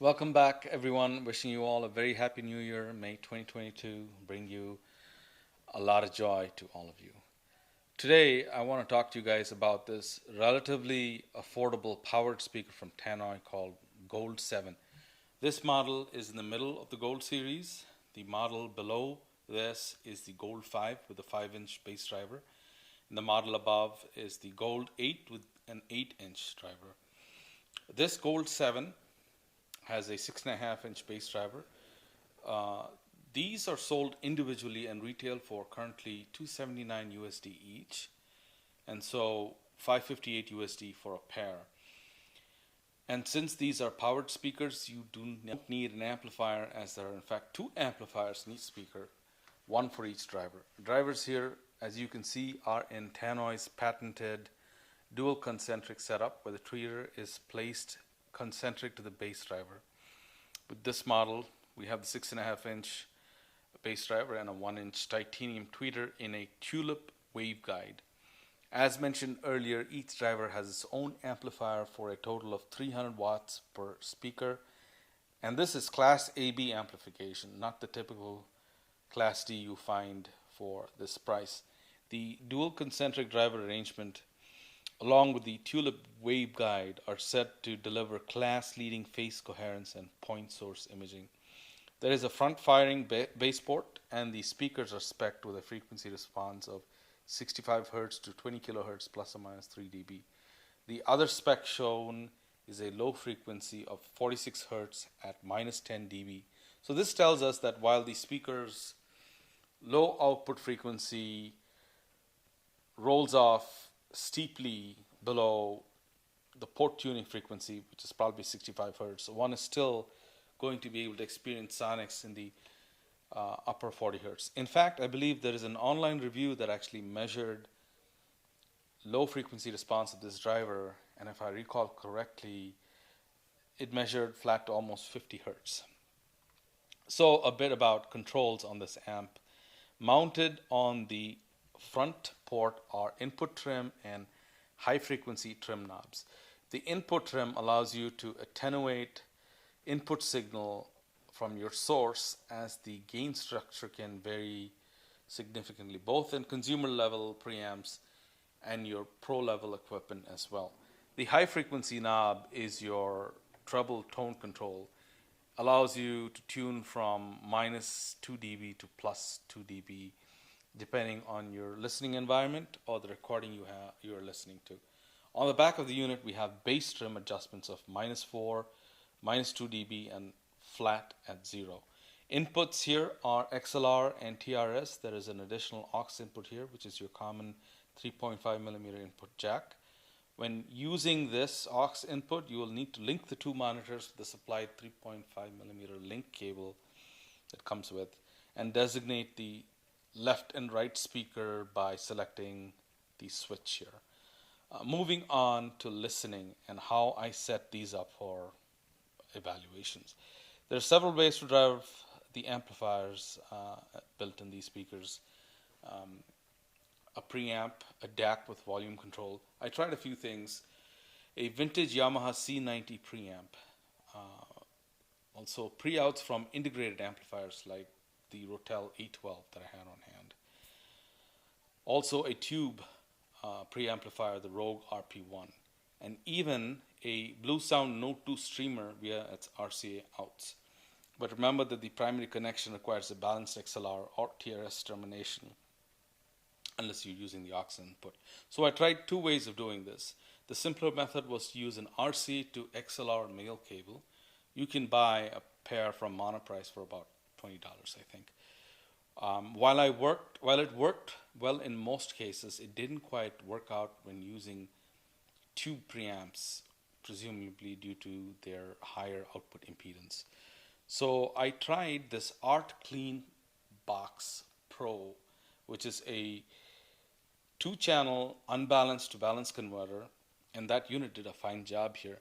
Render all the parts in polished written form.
Welcome back, everyone. Wishing you all a very happy new year. May 2022 bring you a lot of joy to all of you. Today, I want to talk to you guys about this relatively affordable powered speaker from Tannoy called Gold 7. This model is in the middle of the Gold series. The model below this is the Gold 5 with a 5-inch bass driver. And the model above is the Gold 8 with an 8-inch driver. This Gold 7 has a 6.5-inch bass driver. These are sold individually and retail for currently $279 USD each, and so $558 USD for a pair. And since these are powered speakers, you do not need an amplifier, as there are in fact two amplifiers in each speaker, one for each driver. Drivers here, as you can see, are in Tannoy's patented dual concentric setup, where the tweeter is placed concentric to the bass driver. With this model, we have the 6.5-inch bass driver and a 1-inch titanium tweeter in a tulip waveguide. As mentioned earlier, each driver has its own amplifier for a total of 300 watts per speaker, and this is Class AB amplification, not the typical Class D you find for this price. The dual concentric driver arrangement along with the tulip waveguide are set to deliver class-leading phase coherence and point source imaging. There is a front-firing bass port, and the speakers are spec'd with a frequency response of 65 Hz to 20 kHz plus or minus 3 dB. The other spec shown is a low frequency of 46 Hz at minus 10 dB. So this tells us that while the speaker's low output frequency rolls off steeply below the port tuning frequency, which is probably 65 Hz, one is still going to be able to experience sonics in the upper 40 Hz. In fact, I believe there is an online review that actually measured low frequency response of this driver, and if I recall correctly, it measured flat to almost 50 Hz. So a bit about controls on this amp. Mounted on the front port are input trim and high frequency trim knobs. The input trim allows you to attenuate input signal from your source, as the gain structure can vary significantly, both in consumer level preamps and your pro level equipment as well. The high frequency knob is your treble tone control, allows you to tune from minus 2 dB to plus 2 dB depending on your listening environment or the recording you are listening to. On the back of the unit, we have bass trim adjustments of minus 4, minus 2 dB, and flat at 0. Inputs here are XLR and TRS. There is an additional aux input here, which is your common 3.5mm input jack. When using this aux input, you will need to link the two monitors with the supplied 3.5mm link cable that comes with, and designate the left and right speaker by selecting the switch here. Moving on to listening and how I set these up for evaluations. There are several ways to drive the amplifiers built in these speakers. A preamp, a DAC with volume control. I tried a few things. A vintage Yamaha C90 preamp. Also pre-outs from integrated amplifiers like the Rotel A12 that I had on hand. Also a tube preamplifier, the Rogue RP1, and even a Blue Sound Note 2 streamer via its RCA outs. But remember that the primary connection requires a balanced XLR or TRS termination unless you're using the aux input. So I tried two ways of doing this. The simpler method was to use an RCA to XLR male cable. You can buy a pair from Monoprice for about $20, I think. While it worked well in most cases, it didn't quite work out when using tube preamps, presumably due to their higher output impedance. So I tried this Art Clean Box Pro, which is a 2-channel unbalanced to balanced converter, and that unit did a fine job here.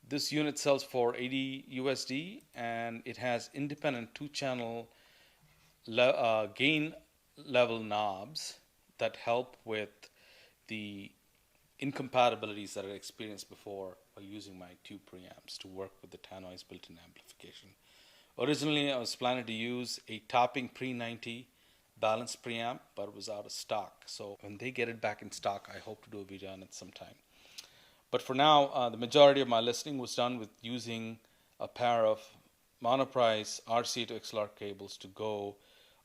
This unit sells for 80 USD, and it has independent 2-channel gain level knobs that help with the incompatibilities that I experienced before while using my tube preamps to work with the Tannoy's built-in amplification. Originally, I was planning to use a topping pre-90 balanced preamp, but it was out of stock. So when they get it back in stock, I hope to do a video on it sometime. But for now, the majority of my listening was done with using a pair of monoprice RCA to XLR cables to go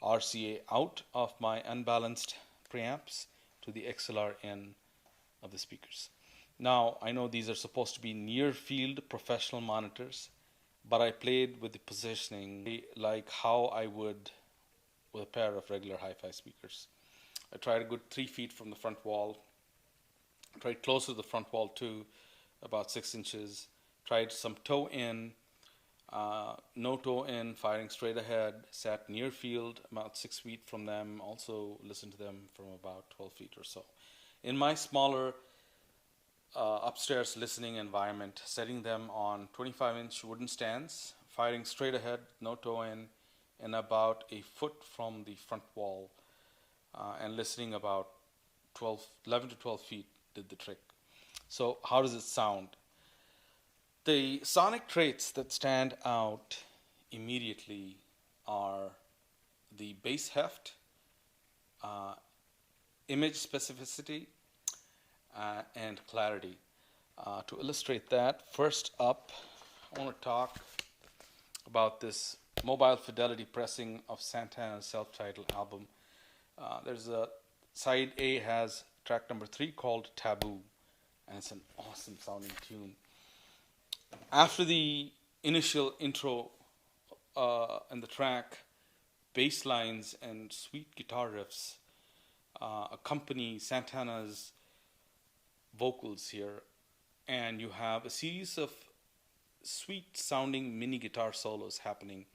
RCA out of my unbalanced preamps to the XLR in of the speakers. Now, I know these are supposed to be near field professional monitors, but I played with the positioning like how I would with a pair of regular hi-fi speakers. I tried a good 3 feet from the front wall, tried closer to the front wall too, about 6 inches, tried some toe in, no toe in, firing straight ahead, sat near field about 6 feet from them, also listened to them from about 12 feet or so. In my smaller upstairs listening environment, setting them on 25-inch wooden stands, firing straight ahead, no toe in, and about a foot from the front wall, and listening about 11 to 12 feet did the trick. So how does it sound? The sonic traits that stand out immediately are the bass heft, image specificity, and clarity. To illustrate that, first up, I want to talk about this mobile fidelity pressing of Santana's self-titled album. There's a side A has track number 3 called Taboo, and it's an awesome sounding tune. After the initial intro and the track, bass lines and sweet guitar riffs accompany Santana's vocals here, and you have a series of sweet sounding mini guitar solos happening.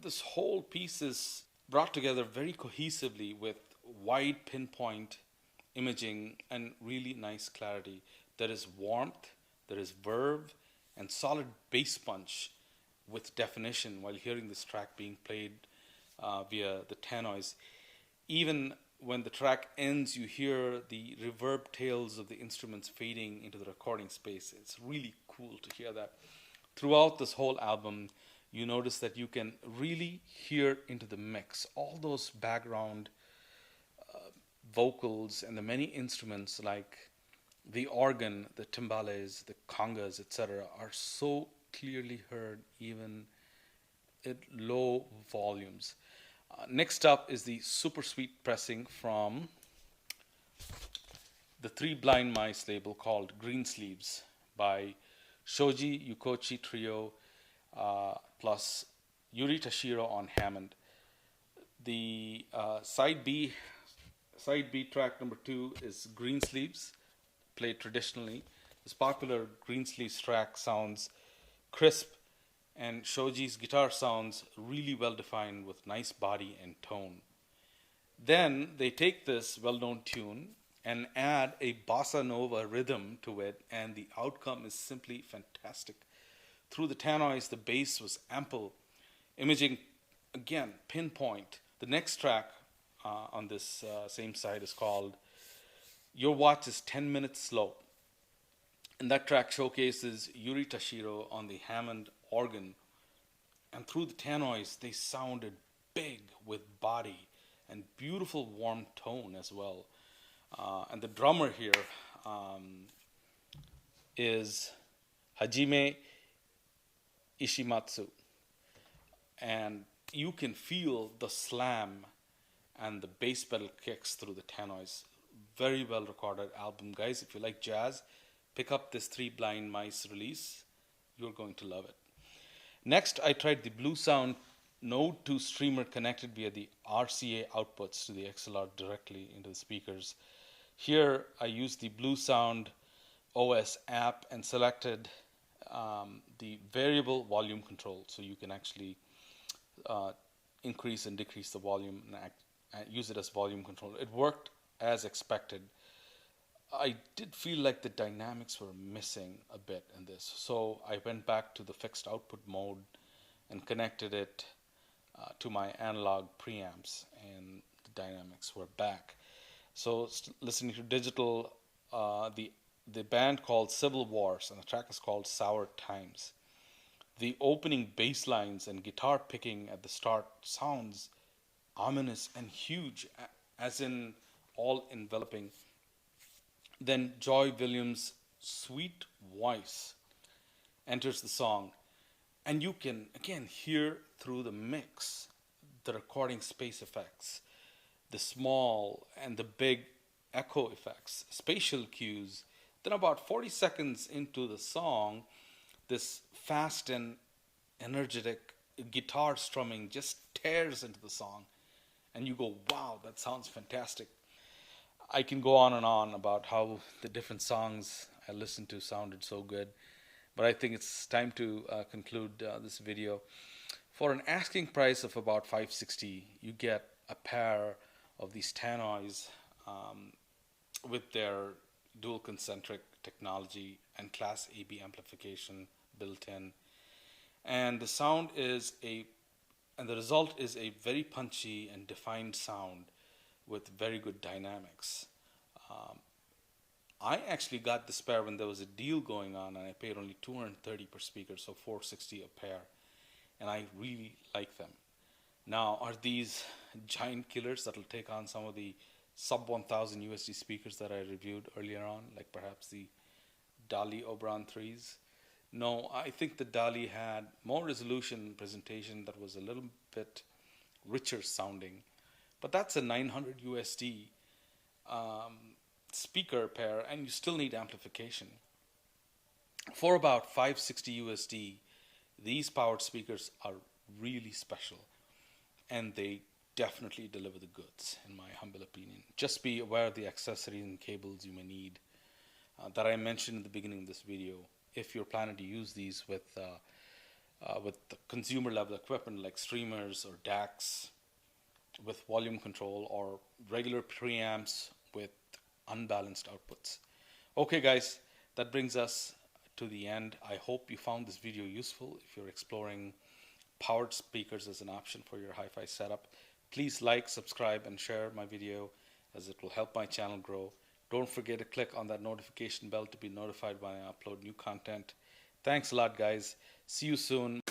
This whole piece is brought together very cohesively with wide pinpoint imaging and really nice clarity. There is warmth, there is verve, and solid bass punch with definition while hearing this track being played via the Tannoys. Even when the track ends, you hear the reverb tails of the instruments fading into the recording space. It's really cool to hear that. Throughout this whole album, you notice that you can really hear into the mix. All those background vocals and the many instruments like the organ, the timbales, the congas, etc. are so clearly heard even at low volumes. Next up is the super sweet pressing from the Three Blind Mice label called Green Sleeves by Shoji Yukochi Trio plus Yuri Tashiro on Hammond. The side B track number 2 is Green Sleeves, played traditionally. This popular Green Sleeves track sounds crisp, and Shoji's guitar sounds really well defined with nice body and tone. Then they take this well-known tune and add a bossa nova rhythm to it, and the outcome is simply fantastic. Through the Tannoys, the bass was ample, imaging again pinpoint. The next track on this same side is called Your Watch is 10 Minutes Slow, and that track showcases Yuri Tashiro on the Hammond organ, and through the Tannoys they sounded big with body and beautiful warm tone as well. And the drummer here is Hajime Ishimatsu, and you can feel the slam and the bass pedal kicks through the Tannoys. Very well recorded album, guys. If you like jazz, pick up this Three Blind Mice release. You're going to love it. Next, I tried the Blue Sound Node 2 streamer connected via the RCA outputs to the XLR directly into the speakers. Here, I used the Blue Sound OS app and selected the variable volume control, so you can actually increase and decrease the volume and use it as volume control. It worked as expected. I did feel like the dynamics were missing a bit in this, so I went back to the fixed output mode and connected it to my analog preamps, and the dynamics were back. So listening to digital the band called Civil Wars, and the track is called Sour Times. The opening bass lines and guitar picking at the start sounds ominous and huge, as in all enveloping. Then Joy Williams' sweet voice enters the song, and you can again hear through the mix the recording space effects, the small and the big echo effects, spatial cues. Then, about 40 seconds into the song, this fast and energetic guitar strumming just tears into the song, and you go, wow, that sounds fantastic. I can go on and on about how the different songs I listened to sounded so good, but I think it's time to conclude this video. For an asking price of about 560, you get a pair of these Tannoys with their dual concentric technology and class AB amplification built in, and the sound is and the result is a very punchy and defined sound with very good dynamics. Um, I actually got this pair when there was a deal going on, and I paid only 230 per speaker, so 460 a pair, and I really like them. Now, are these giant killers that will take on some of the sub 1000 USD speakers that I reviewed earlier on, like perhaps the Dali Oberon 3s? No, I think the Dali had more resolution presentation that was a little bit richer sounding, but that's a 900 USD speaker pair, and you still need amplification. For about 560 USD, these powered speakers are really special, and they definitely deliver the goods, in my humble opinion. Just be aware of the accessories and cables you may need that I mentioned in the beginning of this video, if you're planning to use these with the consumer level equipment like streamers or DACs with volume control, or regular preamps with unbalanced outputs. Okay guys, that brings us to the end. I hope you found this video useful. If you're exploring powered speakers as an option for your hi-fi setup, please like, subscribe, and share my video, as it will help my channel grow. Don't forget to click on that notification bell to be notified when I upload new content. Thanks a lot, guys. See you soon.